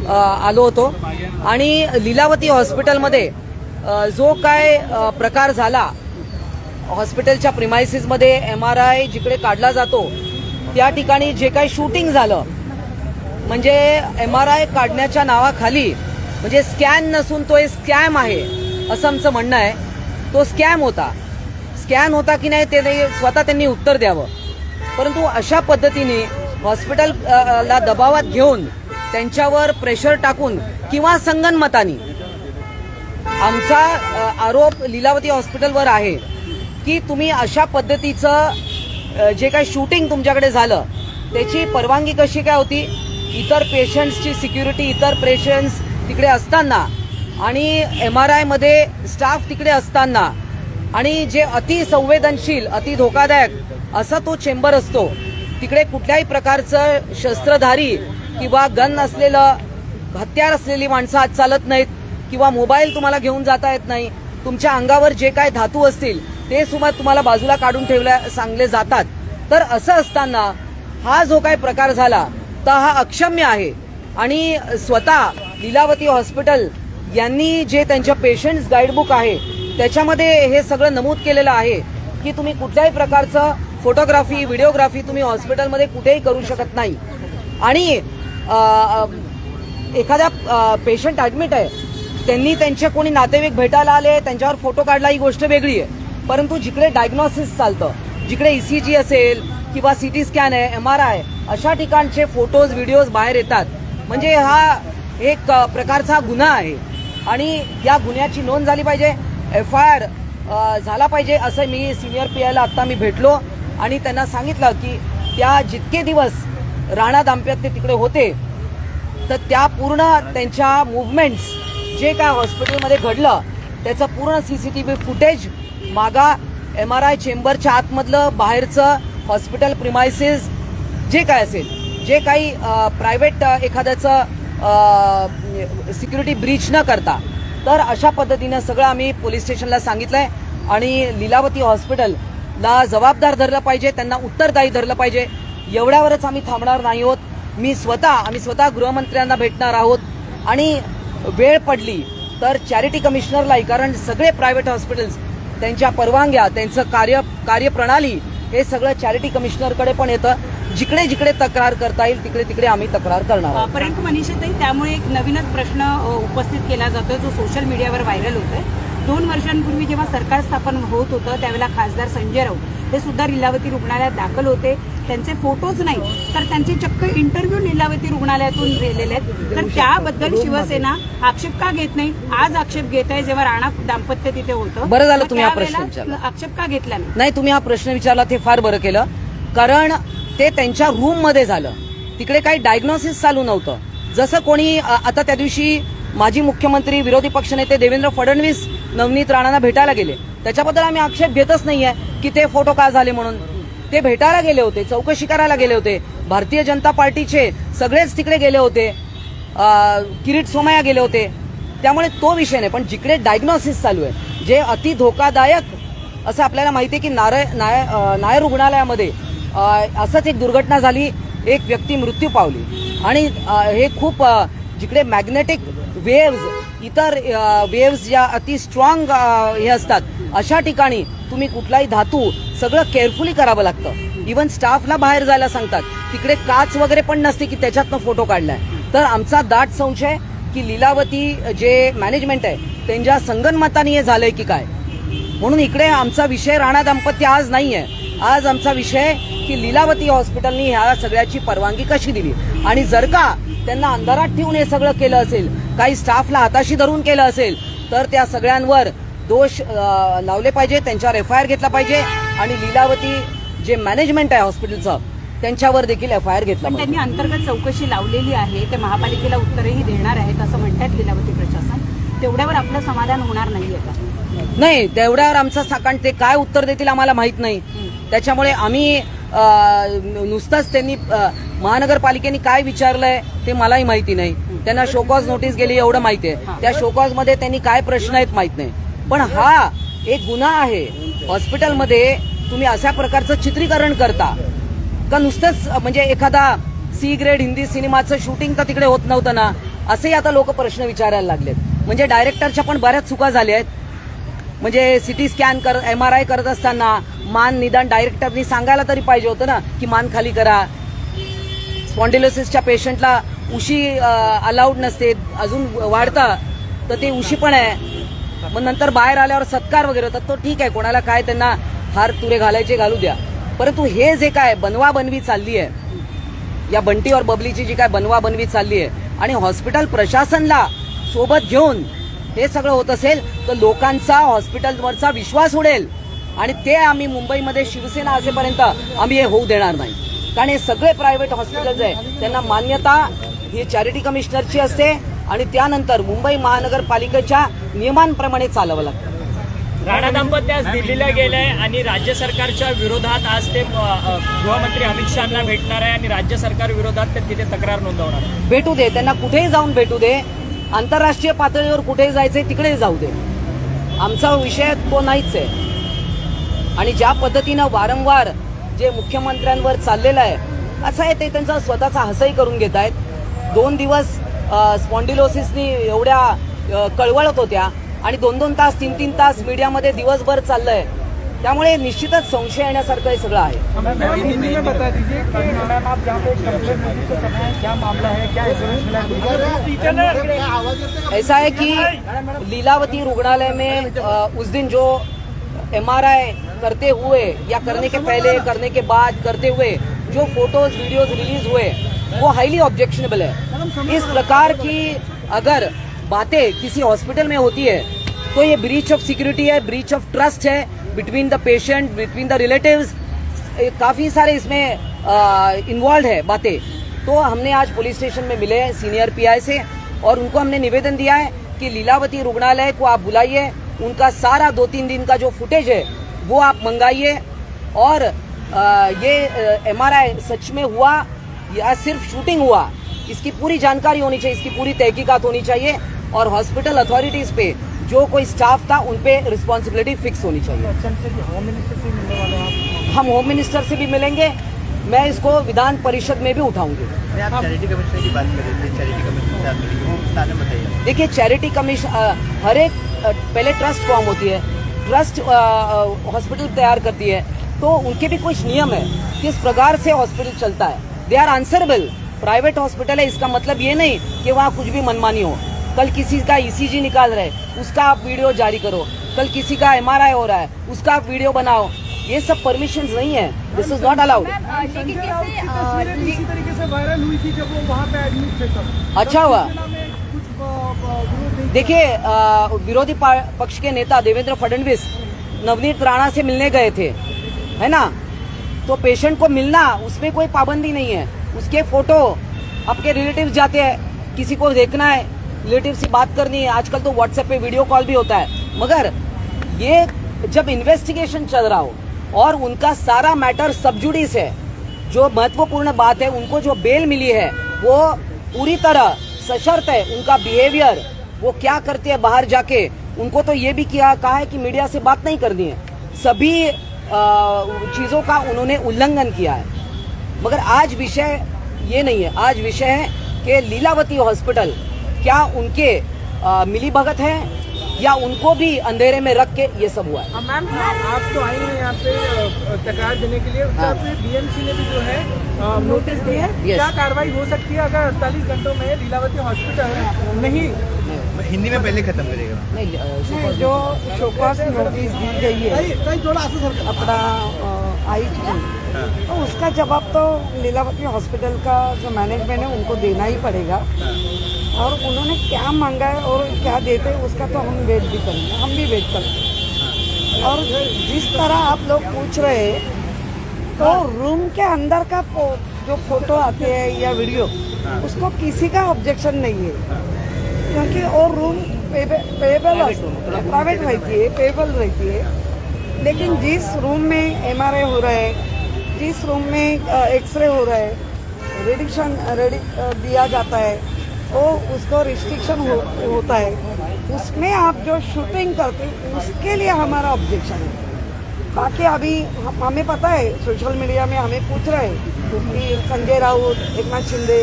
आलो होतो आणि लीलावती हॉस्पिटलमध्ये जो काय प्रकार झाला, हॉस्पिटलच्या प्रिमायसिसमध्ये MRI जिकडे काढला जातो त्या ठिकाणी जे काही शूटिंग झालं, म्हणजे MRI काढण्याच्या नावाखाली म्हणजे स्कॅन नसून तो एक स्कॅम आहे असं आमचं म्हणणं आहे. तो स्कॅम होता की नाही ते स्वतः त्यांनी उत्तर द्यावं. परंतु अशा पद्धतीने हॉस्पिटलला दबावात घेऊन त्यांच्यावर प्रेशर टाकून किंवा संगनमतानी आमचा आरोप लीलावती हॉस्पिटलवर आहे की तुम्ही अशा पद्धतीचं जे काही शूटिंग तुमच्याकडे झालं त्याची परवानगी कशी काय होती. इतर पेशंट्सची सिक्युरिटी, इतर पेशंट्स तिकडे असताना आणि MRI मध्ये स्टाफ तिकडे असताना आणि जे अति संवेदनशील, अति धोकादायक असा तो चेंबर असतो, तिकडे कुठल्याही प्रकारचं शस्त्रधारी किंवा गन असलेलं, हत्यार असलेली माणसं आज चालत नाहीत किंवा मोबाईल तुम्हाला घेऊन जाता येत नाही. तुमच्या अंगावर जे काय धातू असतील ते सुद्धा तुम्हाला बाजूला काढून सांगले जातात. तर असं असताना हा जो काय प्रकार झाला तर हा अक्षम्य आहे. आणि स्वतः लीलावती हॉस्पिटल यांनी जे त्यांच्या पेशंट्स गाईडबुक आहे त्याच्यामध्ये हे सगळं नमूद केलेलं आहे की तुम्ही कुठल्याही प्रकारचं फोटोग्राफी, व्हिडिओग्राफी तुम्ही हॉस्पिटलमध्ये कुठेही करू शकत नाही. आणि एखादा पेशंट ऍडमिट आहे, त्यांनी त्यांचे कोणी नातेवाईक भेटायला आले, त्यांच्यावर फोटो काढला, ही गोष्ट वेगळी आहे. परंतु जिकडे डायग्नोसिस चालतं, जिकडे ECG असेल किंवा CT स्कॅन आहे, MRI, अशा ठिकाणचे फोटोज, व्हिडिओज बाहेर येतात, म्हणजे हा एक प्रकारचा गुन्हा आहे आणि या गुन्ह्याची नोंद झाली पाहिजे, FIR झाला पाहिजे. असं मी सिनियर PIला आता मी भेटलो आणि त्यांना सांगितलं की त्या जितके दिवस राणा दाम्पत्य तिकडे होते तर त्या पूर्ण त्यांच्या मुवमेंट्स जे काय हॉस्पिटलमध्ये घडलं त्याचं पूर्ण CCTV फुटेज मागा, MRI चेंबरच्या आतमधलं, बाहेरचं, हॉस्पिटल प्रिमायसिस जे काय असेल, जे काही प्रायव्हेट एखाद्याचं सिक्युरिटी ब्रीच न करता, तर अशा पद्धतीनं सगळं आम्ही पोलीस स्टेशनला सांगितलंय आणि लीलावती हॉस्पिटलला जबाबदार धरलं पाहिजे, त्यांना उत्तरदायी धरलं पाहिजे. एवढ्यावरच आम्ही थांबणार नाही आहोत. आम्ही स्वतः गृहमंत्र्यांना भेटणार आहोत आणि वेळ पडली तर चॅरिटी कमिशनरलाही, कारण सगळे प्रायव्हेट हॉस्पिटल्स त्यांच्या परवानग्या, त्यांचं कार्यप्रणाली हे सगळं चॅरिटी कमिशनरकडे पण येतं. जिकडे जिकडे तक्रार करता येईल तिकडे तिकडे आम्ही तक्रार करणार आहोत. परंतु मनीषाताई, त्यामुळे एक नवीनच प्रश्न उपस्थित केला जातोय जो सोशल मीडियावर व्हायरल होतोय. 2 वर्षांपूर्वी जेव्हा सरकार स्थापन होत होतं त्यावेळेला खासदार संजय राऊत हे सुद्धा लीलावती रुग्णालयात दाखल होते. त्यांचे फोटोज नाही तर त्यांचे चक्क इंटरव्ह्यू लीलावती रुग्णालयातून गेलेले आहेत. तर त्याबद्दल शिवसेना आक्षेप का घेत नाही? आज आक्षेप घेत आहे जेव्हा राणा दाम्पत्य तिथे होतं. बरं झालं तुम्ही हा प्रश्न विचारला. आक्षेप का घेतला नाही, तुम्ही हा प्रश्न विचारला ते फार बरं केलं, कारण ते त्यांच्या रूम मध्ये झालं. तिकडे काही डायग्नोसिस चालू नव्हतं. जसं कोणी आता त्या दिवशी माजी मुख्यमंत्री, विरोधी पक्षनेते देवेंद्र फडणवीस नवनीत राणांना भेटायला गेले, त्याच्याबद्दल आम्ही आक्षेप घेतच नाहीये की ते फोटो का झाले म्हणून. ते भेटायला गेले होते, चौकशी करायला गेले होते. भारतीय जनता पार्टीचे सगळेच तिकडे गेले होते, किरीट सोमय्या गेले होते. त्यामुळे तो विषय नाही. पण जिकडे डायग्नोसिस चालू आहे, जे अति धोकादायक असं आपल्याला माहिती आहे की नायर रुग्णालयामध्ये असंच एक दुर्घटना झाली, एक व्यक्ती मृत्यू पावली आणि हे खूप जिकडे मॅग्नेटिक वेव्ज, इतर वेव्ज ज्या अति स्ट्रॉंग हे असतात, अशा ठिकाणी तुम्ही कुठलाही धातू सगळं केअरफुली करावं लागतं. इव्हन स्टाफला बाहेर जायला सांगतात. तिकडे काच वगैरे पण नसते की त्याच्यातनं फोटो काढलाय. तर आमचा दाट संशय की लीलावती जे मॅनेजमेंट आहे त्यांच्या संगनमताने हे झालंय की काय. म्हणून इकडे आमचा विषय राणा दाम्पत्य आज नाहीये. आज आमचा विषय की लीलावती हॉस्पिटलनी ह्या सगळ्याची परवानगी कशी दिली आणि जर का त्यांना अंधारात ठेवून हे सगळं केलं असेल, काही स्टाफला हाताशी धरून केलं असेल, तर त्या सगळ्यांवर दोष लावले पाहिजे, त्यांच्यावर FIR घेतला पाहिजे आणि लीलावती जे मॅनेजमेंट आहे हॉस्पिटलचं त्यांच्यावर देखील FIR घेतला पाहिजे. त्यांनी अंतर्गत चौकशी लावलेली आहे, ते महापालिकेला उत्तरही देणार आहेत असं म्हणतात लीलावती प्रशासन. तेवढ्यावर आपलं समाधान होणार नाहीये का? नाही, तेवढ्यावर आमचं कारण ते काय उत्तर देतील आम्हाला माहित नाही. त्याच्यामुळे आम्ही नुसतंच त्यांनी महानगरपालिकेने काय विचारलंय ते मलाही माहिती नाही. त्यांना शोकॉज नोटीस गेली एवढं माहिती आहे. त्या शोकॉज मध्ये त्यांनी काय प्रश्न आहेत माहित नाही. पण हा एक गुन्हा आहे. हॉस्पिटलमध्ये तुम्ही अशा प्रकारचं चित्रीकरण करता का? नुसतंच म्हणजे एखादा C ग्रेड हिंदी सिनेमाचं शूटिंग तर तिकडे होत नव्हतं ना. असेही आता लोक प्रश्न विचारायला लागलेत. म्हणजे डायरेक्टरच्या पण बऱ्याच चुका झाल्या आहेत. म्हणजे सिटी स्कॅन MRI करत असताना मान निदान डायरेक्टरनी सांगायला तरी पाहिजे होतं ना की मान खाली करा. स्पॉन्डिलोसिसच्या पेशंटला उशी अलाउड नसते, अजून वाढता तर ते उशी पण आहे. मग नंतर बाहेर आल्यावर सत्कार वगैरे होतात, तो ठीक आहे, कोणाला काय त्यांना हार तुरे घालायचे घालू द्या. परंतु हे जे काय बनवा बनवी चालली आहे, या बंटी और बबलीची जी काय बनवा बनवी चालली आहे आणि हॉस्पिटल प्रशासनला सोबत घेऊन हे सगळं होत असेल तर लोकांचा हॉस्पिटलवरचा विश्वास उडेल आणि ते आम्ही मुंबईमध्ये शिवसेना असेपर्यंत आम्ही हे होऊ देणार नाही. कारण हे सगळे प्रायव्हेट हॉस्पिटल्स आहे, त्यांना मान्यता ही चॅरिटी कमिशनरची असते आणि त्यानंतर मुंबई महानगरपालिकेच्या नियमांप्रमाणे चालवं लागतं. राणा दाम्पत्य आज दिल्लीला गेलंय आणि राज्य सरकारच्या विरोधात आज ते गृहमंत्री अमित शहाना भेटणार आहे आणि राज्य सरकार विरोधात ते तिथे तक्रार नोंदवणार आहे. भेटू दे, त्यांना कुठेही जाऊन भेटू दे, आंतरराष्ट्रीय पातळीवर कुठेही जायचंय तिकडे जाऊ दे, आमचा विषय तो नाहीच आहे. आणि ज्या पद्धतीनं वारंवार जे मुख्यमंत्र्यांवर चाललेलं आहे असं आहे, ते त्यांचा स्वतःचा हसाई करून घेत आहेत. 2 दिवस स्पॉन्डिलोसिसनी एवढ्या कळवळत होत्या आणि 2-2 तास 3-3 तास मीडियामध्ये दिवसभर चाललंय. त्यामुळे निश्चितच संशय येण्यासारखं हे सगळं आहे. ऐसा है कि लीलावती रुग्णालय में उस दिन जो MRI करते हुए या करने के पहले करने के बाद करते हुए जो फोटोज वीडियोज रिलीज हुए वो हाईली ऑब्जेक्शनेबल है. इस प्रकार की अगर बातें किसी हॉस्पिटल में होती है तो ये ब्रीच ऑफ सिक्योरिटी है, ब्रीच ऑफ ट्रस्ट है between the patient, between the relatives. काफी सारे इसमें इन्वॉल्व है बातें. तो हमने आज पुलिस स्टेशन में मिले सीनियर PI से और उनको हमने निवेदन दिया है कि लीलावती रुग्णालय को आप बुलाइए, उनका सारा 2-3 दिन का जो फुटेज है वो आप मंगाइए और ये MRI सच में हुआ या सिर्फ शूटिंग हुआ इसकी पूरी जानकारी होनी चाहिए, इसकी पूरी तहकीकात होनी चाहिए और हॉस्पिटल अथॉरिटीज पे जो कोई स्टाफ था उन पे रिस्पॉन्सिबिलिटी फिक्स होनी चाहिए. हम होम मिनिस्टर से भी मिलेंगे, मैं इसको विधान परिषद में भी उठाऊंगी. आप चैरिटी कमिश्नर की बात कर रहे थे, चैरिटी कमिश्नर से आप मिलेंगे, बताइए. देखिए चैरिटी कमिश्नर हर एक पहले ट्रस्ट फॉर्म होती है, ट्रस्ट हॉस्पिटल तैयार करती है तो उनके भी कुछ नियम है किस प्रकार से हॉस्पिटल चलता है. They are answerable. Private hospital है इसका मतलब ये नहीं कि वहाँ कुछ भी मनमानी हो. कल किसी का ECG निकाल रहे उसका आप वीडियो जारी करो, कल किसी का MRI हो रहा है उसका आप वीडियो बनाओ, ये सब परमिशंस नहीं है. दिस इज नॉट अलाउड. इसी तरीके से वायरल हुई थी जब वो वहाँ पे एडमिट थे तब. अच्छा हुआ. कुछ देखिए विरोधी पक्ष के नेता देवेंद्र फडणवीस नवनीत राणा से मिलने गए थे, है ना. तो पेशेंट को मिलना उसमें कोई पाबंदी नहीं है. उसके फोटो आपके रिलेटिव्स जाते हैं, किसी को देखना है, रिलेटिव से बात करनी है, आजकल तो व्हाट्सएप पे वीडियो कॉल भी होता है. मगर ये जब इन्वेस्टिगेशन चल रहा हो और उनका सारा मैटर सबजुडिस है, जो महत्वपूर्ण बात है उनको जो बेल मिली है वो पूरी तरह सशर्त है. उनका बिहेवियर वो क्या करते हैं बाहर जाके, उनको तो ये भी कहा है कि मीडिया से बात नहीं करनी है. सभी चीज़ों का उन्होंने उल्लंघन किया है. मगर आज विषय ये नहीं है, आज विषय है कि लीलावती हॉस्पिटल क्या उनके मिलीभगत है या उनको भी अंधेरे में रख के ये सब हुआ है. मैम आप तो आई हैं यहाँ पे तकरार देने के लिए, BMC ने भी जो है नोटिस दी है. क्या कार्रवाई हो सकती है अगर 48 घंटों में लीलावती हॉस्पिटल नहीं. हिंदी में पहले खत्म करेगा. नहीं जो शोकॉज नोटिस दी गई है अपना IGP, तो उसका जवाब तो लीलावती हॉस्पिटल का जो मैनेजमेंट है उनको देना ही पड़ेगा. और उन्होंने क्या मांगा है और क्या देते हैं उसका तो हम वेट भी करेंगे, हम भी वेट करेंगे. और जिस तरह आप लोग पूछ रहे हैं तो रूम के अंदर का जो फोटो आते हैं या वीडियो उसको किसी का ऑब्जेक्शन नहीं है, क्योंकि और रूम पेबल प्राइवेट रहती है, पेबल रहती है. लेकिन जिस रूम में MRI हो रहा है, जिस रूम में एक्सरे हो रहा है, रेडिएशन दिया जाता है, तो उसको रिस्ट्रिक्शन होता है. उसमें आप जो शूटिंग करते हैं उसके लिए हमारा ऑब्जेक्शन है. बाकी अभी हमें पता है सोशल मीडिया में हमें पूछ रहे हैं कि संजय राउत, एकनाथ शिंदे,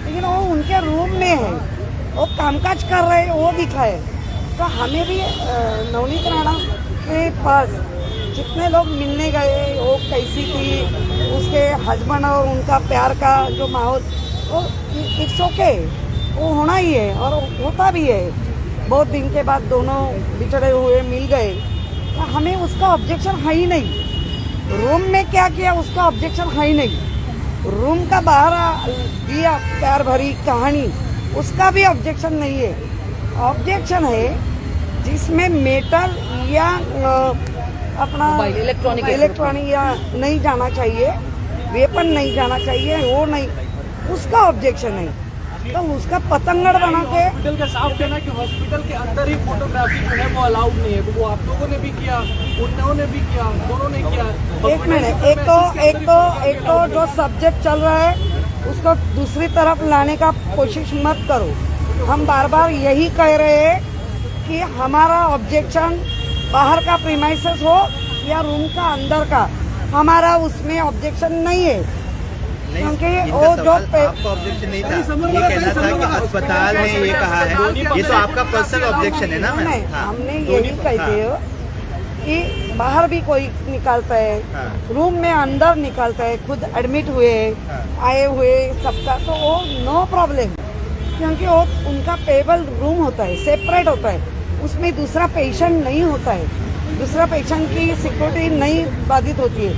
लेकिन वो उनके रूम में है वो कामकाज कर रहे हैं वो दिखाए। तो हमें भी नवनीत राणा के पास जितने लोग मिलने गए वो कैसी थी, उसके हस्बैंड और उनका प्यार का जो माहौल, वो इट्स ओके, वो होना ही है और होता भी है। बहुत दिन के बाद दोनों बिछड़े हुए मिल गए, तो हमें उसका ऑब्जेक्शन है ही नहीं। रूम में क्या किया उसका ऑब्जेक्शन है ही नहीं। रूम का बाहर दिया प्यार भरी कहानी, उसका भी ऑब्जेक्शन नहीं है। ऑब्जेक्शन है जिसमें मेटल या अपना इलेक्ट्रॉनिक या नहीं जाना चाहिए, वेपन नहीं जाना चाहिए, वो नहीं, उसका ऑब्जेक्शन है। तो उसका पतंगड़ बना के हॉस्पिटल का साफ कहना है कि हॉस्पिटल के अंदर ही फोटोग्राफी जो है वो अलाउड नहीं है। वो आप लोगों ने भी किया, उन्होंने भी किया, दोनों ने किया। एक मिनट, एक तो जो सब्जेक्ट चल रहा है उसको दूसरी तरफ लाने का कोशिश मत करो। हम बार बार यही कह रहे हैं कि हमारा ऑब्जेक्शन बाहर का प्रीमाइसेस हो या रूम का अंदर का, हमारा उसमें ऑब्जेक्शन नहीं है। क्योंकि वो जो आपका ऑब्जेक्शन नहीं था, ये कहना था कि अस्पताल ने ये कहा है, ये तो आपका पर्सनल ऑब्जेक्शन है ना मैम? हाँ। हमने यही कहते हो कि बाहर भी कोई निकालता है, हाँ। रूम में अंदर निकालता है, खुद एडमिट हुए, हाँ। आए हुए सबका, तो वो नो प्रॉब्लम, क्योंकि वो उनका पेबल रूम होता है, सेपरेट होता है, उसमें दूसरा पेशेंट नहीं होता है, दूसरा पेशेंट की सिक्योरिटी नहीं बाधित होती है।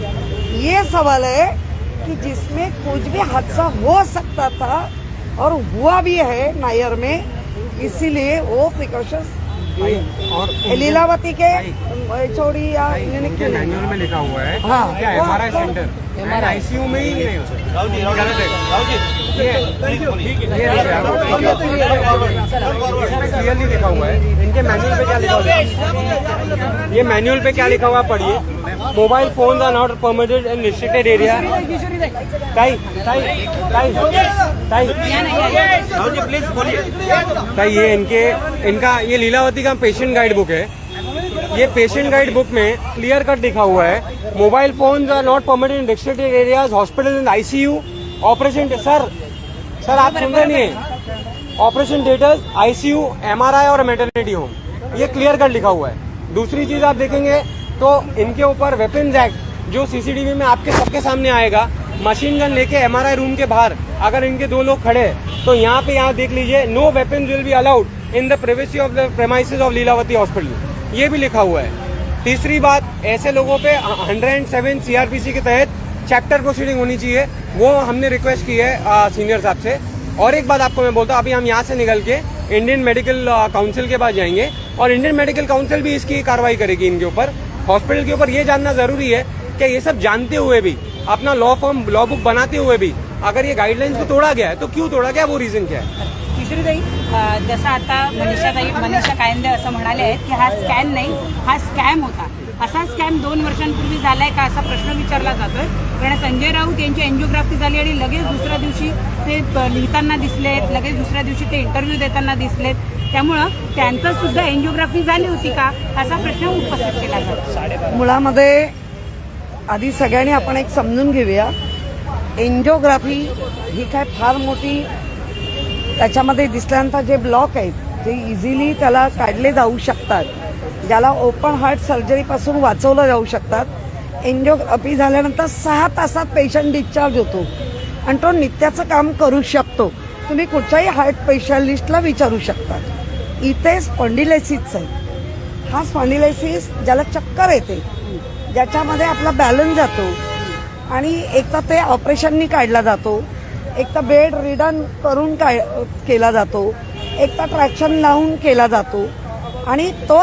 ये सवाल है कि जिसमें कुछ भी हादसा हो सकता था और हुआ भी है नायर में, इसीलिए वो प्रिकॉशंस लीलावती के चोरी या मैनुअल में लिखा हुआ है। हाँ, क्या एमआरआई सेंटर आईसीयू में ही नहीं हो सकता। क्लियरली लिखा हुआ है इनके मैनुअल पे। क्या लिखा हुआ है ये मैनुअल पे? क्या लिखा हुआ पढ़िए। Mobile phones are not permitted in restricted area. Please बोलिए। ये इनका ये लीलावती का पेशेंट गाइड बुक है। ये पेशेंट गाइड बुक में क्लियर कट लिखा हुआ है, mobile phones are not permitted in restricted areas, hospital and ICU, operation. Sir आप सुन रहे नहीं है? ऑपरेशन थिएटर्स, आईसीयू, एमआरआई और मैटरनिटी होम, ये क्लियर कट लिखा हुआ है। दूसरी चीज आप देखेंगे तो इनके ऊपर वेपन्स एक्ट जो सीसीटीवी में आपके सबके सामने आएगा, मशीन गन लेके एमआरआई रूम के बाहर अगर इनके दो लोग खड़े तो यहाँ देख लीजिए, no weapons will be allowed in the privacy of the premises of Lilavati hospital, ये भी लिखा हुआ है। तीसरी बात, ऐसे लोगों पे 107 सीआरपीसी के तहत चैप्टर प्रोसीडिंग होनी चाहिए, वो हमने रिक्वेस्ट की है सीनियर साहब से। और एक बात आपको मैं बोलता हूँ, अभी हम यहाँ से निकल के इंडियन मेडिकल काउंसिल के पास जाएंगे और इंडियन मेडिकल काउंसिल भी इसकी कार्रवाई करेगी इनके ऊपर, हॉस्पिटल के ऊपर। ये जानना जरूरी है कि ये सब जानते हुए भी, अपना लॉ बुक बनाते हुए भी, अगर ये गाइडलाइंस को तोड़ा गया है तो क्यों तोड़ा गया, वो रीजन क्या है? किशोरीताई, जसं आता मनीषा कायंदे असं म्हणाले आहेत की हा स्कॅन नाही, हा स्कॅम होता. असा स्कॅम 2 वर्षांपूर्वी झालाय का असा प्रश्न विचारला जातोय. कारण संजय राऊत यांची एंजिओग्राफी झाली आणि लगेच दुसऱ्या दिवशी ते लिहिताना दिसलेत, लगेच दुसऱ्या दिवशी ते इंटरव्ह्यू देताना दिसलेत. त्यामुळं त्यांचं सुद्धा एंजिओग्राफी झाली होती का असा प्रश्न उपस्थित केला जातो. मुळामध्ये आधी सगळ्यांनी आपण एक समजून घेऊया, एंजिओग्राफी ही काय फार मोठी, त्याच्यामध्ये दिसल्यानंतर जे ब्लॉक आहेत ते इझिली त्याला काढले जाऊ शकतात, ज्याला ओपन हार्ट सर्जरीपासून वाचवलं जाऊ शकतात. एंजिओग्राफी झाल्यानंतर 6 तासात पेशंट डिस्चार्ज होतो आणि तो नित्याचं काम करू शकतो. तुम्ही कुठच्याही हार्ट स्पेशालिस्टला विचारू शकता. इथे स्पॉन्डिलायसिस आहे, हा स्पॉन्डिलायसिस ज्याला चक्कर येते, ज्याच्यामध्ये आपला बॅलन्स जातो आणि एक तर ते ऑपरेशननी काढला जातो, एक तर बेड रिडन करून केला जातो, एक तर ट्रॅक्शन लावून केला जातो आणि तो